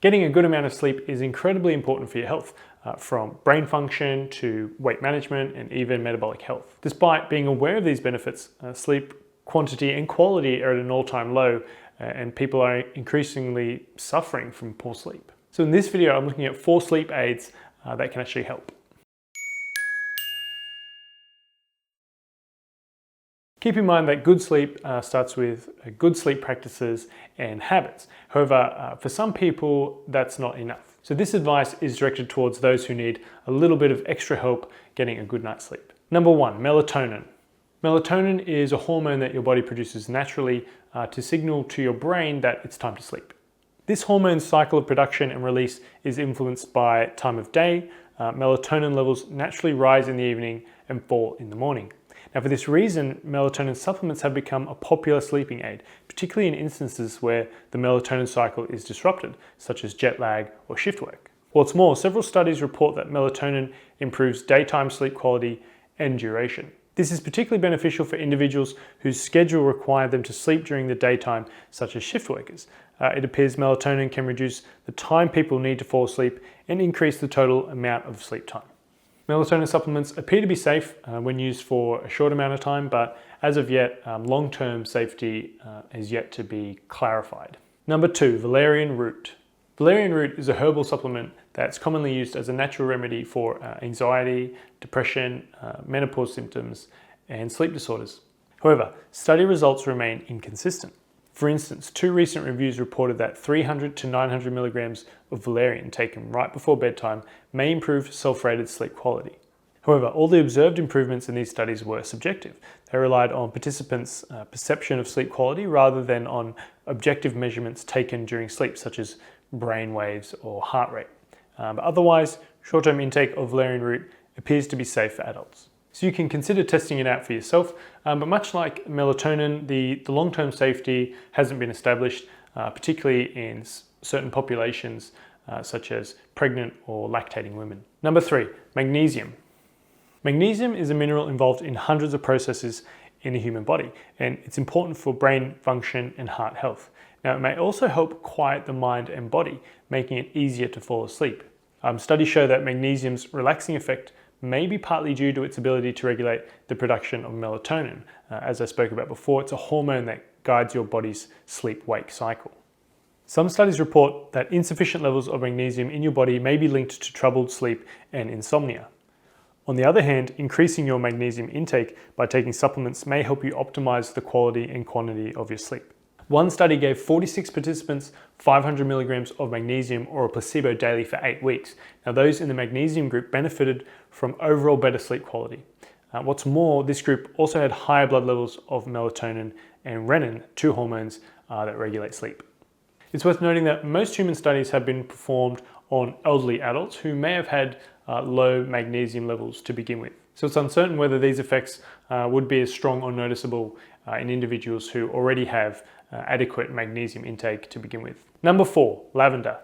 Getting a good amount of sleep is incredibly important for your health, from brain function to weight management and even metabolic health. Despite being aware of these benefits, sleep quantity and quality are at an all-time low, and people are increasingly suffering from poor sleep. So in this video, I'm looking at 4 sleep aids that can actually help. Keep in mind that good sleep starts with good sleep practices and habits. However, for some people, that's not enough. So this advice is directed towards those who need a little bit of extra help getting a good night's sleep. Number 1, melatonin. Melatonin is a hormone that your body produces naturally to signal to your brain that it's time to sleep. This hormone's cycle of production and release is influenced by time of day. Melatonin levels naturally rise in the evening and fall in the morning. Now, for this reason, melatonin supplements have become a popular sleeping aid, particularly in instances where the melatonin cycle is disrupted, such as jet lag or shift work. What's more, several studies report that melatonin improves daytime sleep quality and duration. This is particularly beneficial for individuals whose schedule requires them to sleep during the daytime, such as shift workers. It appears melatonin can reduce the time people need to fall asleep and increase the total amount of sleep time. Melatonin supplements appear to be safe when used for a short amount of time, but as of yet, long-term safety is yet to be clarified. Number 2, Valerian Root. Valerian Root is a herbal supplement that's commonly used as a natural remedy for anxiety, depression, menopause symptoms, and sleep disorders. However, study results remain inconsistent. For instance, 2 recent reviews reported that 300 to 900 milligrams of valerian taken right before bedtime may improve self-rated sleep quality. However, all the observed improvements in these studies were subjective. They relied on participants' perception of sleep quality rather than on objective measurements taken during sleep, such as brain waves or heart rate. But otherwise, short-term intake of valerian root appears to be safe for adults. So you can consider testing it out for yourself, but much like melatonin, the long-term safety hasn't been established, particularly in certain populations such as pregnant or lactating women. Number 3, magnesium. Magnesium is a mineral involved in hundreds of processes in the human body, and it's important for brain function and heart health. Now, it may also help quiet the mind and body, making it easier to fall asleep. Studies show that magnesium's relaxing effect may be partly due to its ability to regulate the production of melatonin. As I spoke about before, it's a hormone that guides your body's sleep-wake cycle. Some studies report that insufficient levels of magnesium in your body may be linked to troubled sleep and insomnia. On the other hand, increasing your magnesium intake by taking supplements may help you optimize the quality and quantity of your sleep. One study gave 46 participants 500 milligrams of magnesium or a placebo daily for 8 weeks. Now, those in the magnesium group benefited from overall better sleep quality. What's more, this group also had higher blood levels of melatonin and renin, 2 hormones that regulate sleep. It's worth noting that most human studies have been performed on elderly adults who may have had low magnesium levels to begin with. So it's uncertain whether these effects would be as strong or noticeable in individuals who already have adequate magnesium intake to begin with. Number 4, lavender.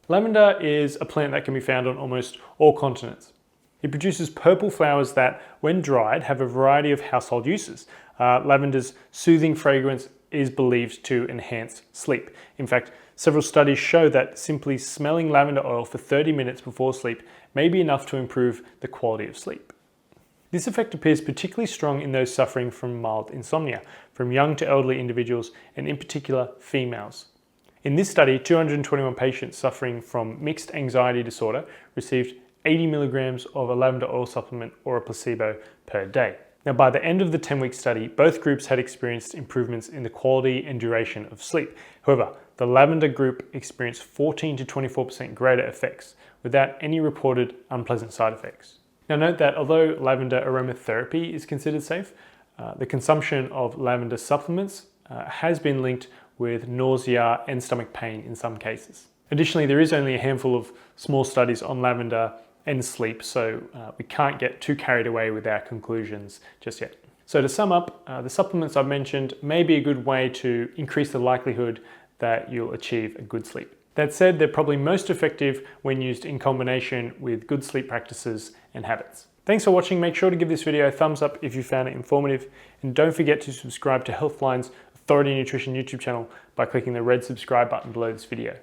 Lavender is a plant that can be found on almost all continents. It produces purple flowers that, when dried, have a variety of household uses. Lavender's soothing fragrance is believed to enhance sleep. In fact, several studies show that simply smelling lavender oil for 30 minutes before sleep may be enough to improve the quality of sleep. This effect appears particularly strong in those suffering from mild insomnia, from young to elderly individuals, and in particular, females. In this study, 221 patients suffering from mixed anxiety disorder received 80 milligrams of a lavender oil supplement or a placebo per day. Now, by the end of the 10-week study, both groups had experienced improvements in the quality and duration of sleep. However, the lavender group experienced 14 to 24% greater effects without any reported unpleasant side effects. Now, note that although lavender aromatherapy is considered safe, the consumption of lavender supplements has been linked with nausea and stomach pain in some cases. Additionally, there is only a handful of small studies on lavender and sleep, so we can't get too carried away with our conclusions just yet. So to sum up, the supplements I've mentioned may be a good way to increase the likelihood that you'll achieve a good sleep. That said, they're probably most effective when used in combination with good sleep practices and habits. Thanks for watching. Make sure to give this video a thumbs up if you found it informative, and don't forget to subscribe to Healthline's Authority Nutrition YouTube channel by clicking the red subscribe button below this video.